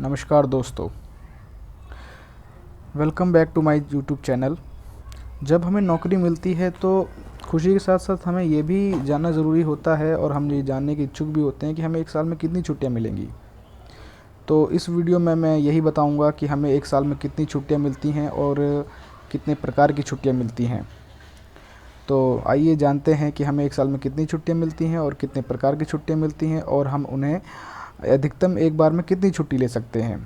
नमस्कार दोस्तों, welcome back to my YouTube channel. जब हमें नौकरी मिलती है तो खुशी के साथ साथ हमें ये भी जानना ज़रूरी होता है और हम ये जानने के इच्छुक भी होते हैं कि हमें एक साल में कितनी छुट्टियां मिलेंगी। तो इस वीडियो में मैं यही बताऊंगा कि हमें एक साल में कितनी छुट्टियां मिलती हैं और कितने प्रकार की छुट्टियां मिलती हैं। तो आइए जानते हैं कि हमें एक साल में कितनी छुट्टियां मिलती हैं और कितने प्रकार की छुट्टियां मिलती हैं और हम उन्हें अधिकतम एक बार में कितनी छुट्टी ले सकते हैं।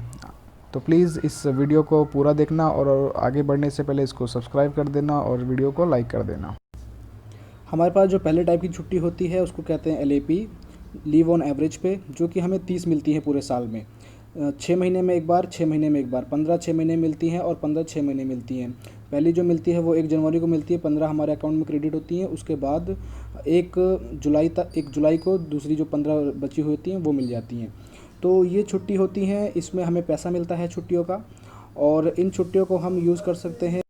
तो प्लीज़ इस वीडियो को पूरा देखना और आगे बढ़ने से पहले इसको सब्सक्राइब कर देना और वीडियो को लाइक कर देना। हमारे पास जो पहले टाइप की छुट्टी होती है उसको कहते हैं LAP, लीव ऑन एवरेज पे, जो कि हमें 30 मिलती है पूरे साल में। 6 महीने में एक बार, 6 महीने में एक बार, 15 6 महीने मिलती हैं और 15 6 महीने मिलती हैं। पहली जो मिलती है वो 1 जनवरी को मिलती है, 15 हमारे अकाउंट में क्रेडिट होती हैं। उसके बाद 1 जुलाई को दूसरी जो 15 बची हुई होती हैं वो मिल जाती हैं। तो ये छुट्टी होती हैं, इसमें हमें पैसा मिलता है छुट्टियों का, और इन छुट्टियों को हम यूज़ कर सकते हैं।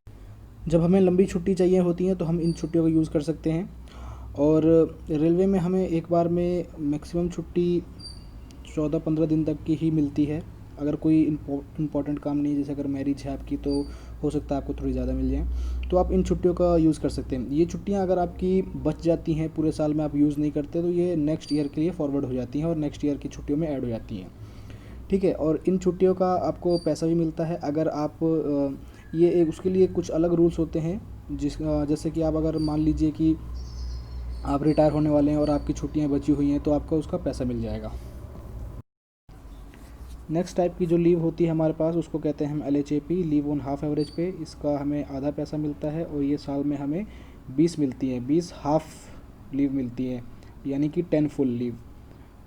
जब हमें लंबी छुट्टी चाहिए होती है तो हम इन छुट्टियों का यूज़ कर सकते हैं। और रेलवे में हमें एक बार में मैक्सिमम छुट्टी 14-15 दिन तक की ही मिलती है। अगर कोई इम्पोर्टेंट काम नहीं है, जैसे अगर मैरिज है आपकी, तो हो सकता है आपको थोड़ी ज़्यादा मिल जाए, तो आप इन छुट्टियों का यूज़ कर सकते हैं। ये छुट्टियां अगर आपकी बच जाती हैं, पूरे साल में आप यूज़ नहीं करते, तो ये नेक्स्ट ईयर के लिए फॉरवर्ड हो जाती हैं और नेक्स्ट ईयर की छुट्टियों में ऐड हो जाती हैं। ठीक है। और इन छुट्टियों का आपको पैसा भी मिलता है। अगर आप ये एक उसके लिए कुछ अलग रूल्स होते हैं, जैसे कि आप अगर मान लीजिए कि आप रिटायर होने वाले हैं और आपकी छुट्टियां बची हुई हैं, तो आपका उसका पैसा मिल जाएगा। नेक्स्ट टाइप की जो लीव होती है हमारे पास, उसको कहते हैं हम LHAP, leave on half average पे। इसका हमें आधा पैसा मिलता है और ये साल में हमें 20 मिलती है, 20 हाफ लीव मिलती है, यानी कि 10 फुल लीव।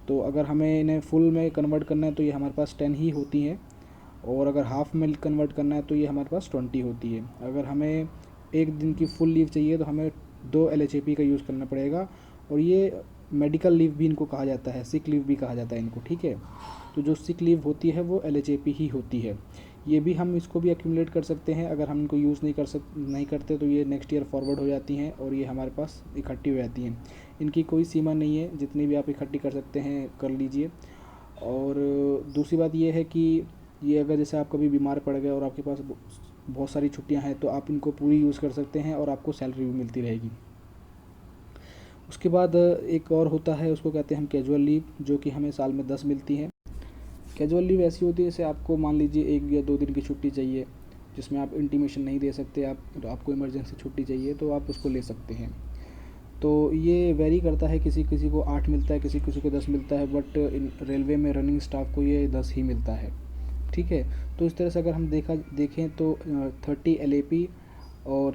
तो अगर हमें इन्हें फुल में कन्वर्ट करना है तो ये हमारे पास 10 ही होती हैं, और अगर हाफ में कन्वर्ट करना है तो ये हमारे पास 20 होती है। अगर हमें एक दिन की फुल लीव चाहिए तो हमें 2 LHAP का यूज़ करना पड़ेगा। और ये मेडिकल लीव भी इनको कहा जाता है, सिक लीव भी कहा जाता है इनको। ठीक है। तो जो सिक लीव होती है वो LHAP ही होती है। ये भी हम इसको भी एक्यूमुलेट कर सकते हैं। अगर हम इनको यूज़ नहीं करते तो ये नेक्स्ट ईयर फॉरवर्ड हो जाती हैं और ये हमारे पास इकट्ठी हो जाती हैं। इनकी कोई सीमा नहीं है, जितनी भी आप इकट्ठी कर सकते हैं कर लीजिए। और दूसरी बात ये है कि ये अगर जैसे आप कभी बीमार पड़ गए और आपके पास बहुत सारी छुट्टियां हैं, तो आप इनको पूरी यूज़ कर सकते हैं और आपको सैलरी भी मिलती रहेगी। उसके बाद एक और होता है, उसको कहते हैं हम कैजुअल लीव, जो कि हमें साल में 10 मिलती है। कैजुअल लीव ऐसी होती है जैसे आपको मान लीजिए 1 या 2 दिन की छुट्टी चाहिए, जिसमें आप इंटीमेशन नहीं दे सकते, आपको इमरजेंसी छुट्टी चाहिए, तो आप उसको ले सकते हैं। तो ये वेरी करता है, किसी किसी को 8 मिलता है, किसी किसी को 10 मिलता है, बट रेलवे में रनिंग स्टाफ को ये 10 ही मिलता है। ठीक है। तो इस तरह से अगर हम देखें तो 30 LAP और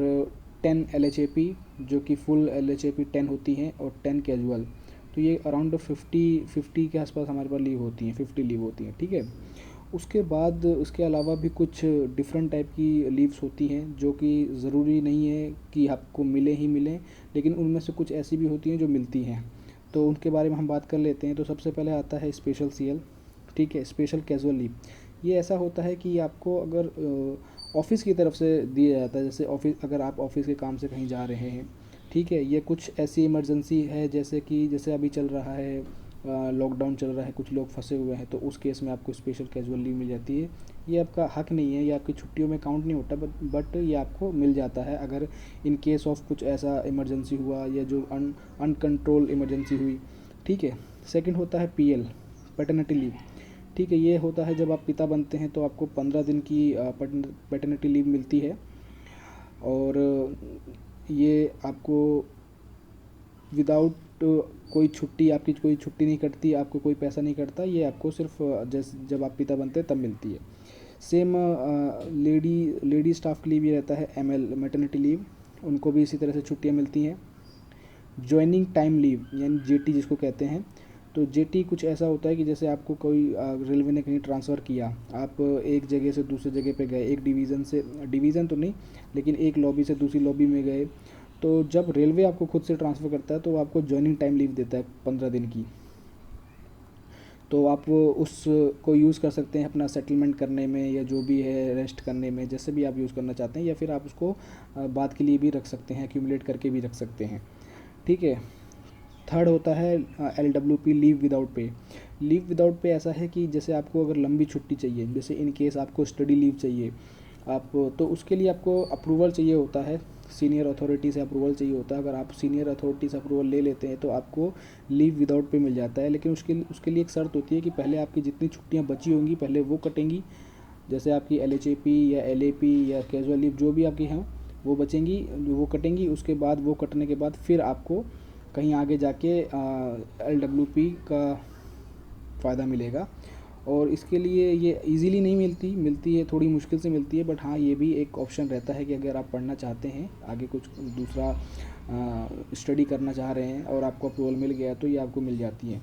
10 LHAP, जो कि फुल LHAP 10 होती हैं, और 10 कैजुअल, तो ये अराउंड 50 के आसपास हमारे पास लीव होती हैं, 50 लीव होती हैं। ठीक है। उसके बाद उसके अलावा भी कुछ डिफरेंट टाइप की लीव्स होती हैं, जो कि ज़रूरी नहीं है कि आपको मिले ही मिलें, लेकिन उनमें से कुछ ऐसी भी होती हैं जो मिलती हैं। तो उनके बारे में हम बात कर लेते हैं। तो सबसे पहले आता है स्पेशल CL। ठीक है। स्पेशल कैजुअल लीव, ये ऐसा होता है कि आपको अगर ऑफिस की तरफ से दिया जाता है, जैसे ऑफिस, अगर आप ऑफिस के काम से कहीं जा रहे हैं, ठीक है, ये कुछ ऐसी इमरजेंसी है, जैसे अभी चल रहा है, लॉकडाउन चल रहा है, कुछ लोग फंसे हुए हैं, तो उस केस में आपको स्पेशल कैजुअल लीव मिल जाती है। ये आपका हक नहीं है, ये आपकी छुट्टियों में काउंट नहीं होता, बट ये आपको मिल जाता है अगर इन केस ऑफ कुछ ऐसा इमरजेंसी हुआ, या जो अनकंट्रोल इमरजेंसी हुई। ठीक है। सेकंड होता है PL, पैटर्निटी लीव। ठीक है। ये होता है जब आप पिता बनते हैं तो आपको 15 दिन की पैटर्निटी लीव मिलती है, और ये आपको विदाउट कोई छुट्टी, आपकी कोई छुट्टी नहीं कटती, आपको कोई पैसा नहीं कटता, ये आपको सिर्फ जब आप पिता बनते हैं तब मिलती है। सेम लेडी स्टाफ के लिए भी रहता है ML, मैटरनिटी लीव, उनको भी इसी तरह से छुट्टियां मिलती हैं। ज्वाइनिंग टाइम लीव, यानी JT जिसको कहते हैं। तो JT कुछ ऐसा होता है कि जैसे आपको कोई रेलवे ने कहीं ट्रांसफ़र किया, आप एक जगह से दूसरे जगह पे गए, एक डिवीज़न तो नहीं, लेकिन एक लॉबी से दूसरी लॉबी में गए, तो जब रेलवे आपको खुद से ट्रांसफ़र करता है तो वो आपको ज्वाइनिंग टाइम लीव देता है 15 दिन की। तो आप उसको यूज़ कर सकते हैं अपना सेटलमेंट करने में, या जो भी है रेस्ट करने में, जैसे भी आप यूज़ करना चाहते हैं, या फिर आप उसको बाद के लिए भी रख सकते हैं, एक्यूमुलेट करके भी रख सकते हैं। ठीक है। थर्ड होता है LWP, leave without pay. Leave without pay ऐसा है कि जैसे आपको अगर लंबी छुट्टी चाहिए, जैसे इन केस आपको स्टडी लीव चाहिए आप, तो उसके लिए आपको अप्रूवल चाहिए होता है, सीनियर अथॉरिटी से अप्रूवल चाहिए होता है। अगर आप सीनियर अथॉरिटी से अप्रूवल ले लेते हैं तो आपको लीव विदाउट पे मिल जाता है। लेकिन उसके लिए एक शर्त होती है कि पहले आपकी जितनी छुट्टियां बची होंगी पहले वो कटेंगी, जैसे आपकी LHAP या LAP या कैजुअल लीव जो भी आपकी हैं वो बचेंगी, वो कटेंगी। उसके बाद वो कटने के बाद फिर आपको कहीं आगे जाके LWP का फ़ायदा मिलेगा। और इसके लिए ये इजीली नहीं मिलती है, थोड़ी मुश्किल से मिलती है, बट हाँ ये भी एक ऑप्शन रहता है कि अगर आप पढ़ना चाहते हैं, आगे कुछ दूसरा स्टडी करना चाह रहे हैं और आपको अप्रूवल मिल गया तो ये आपको मिल जाती है।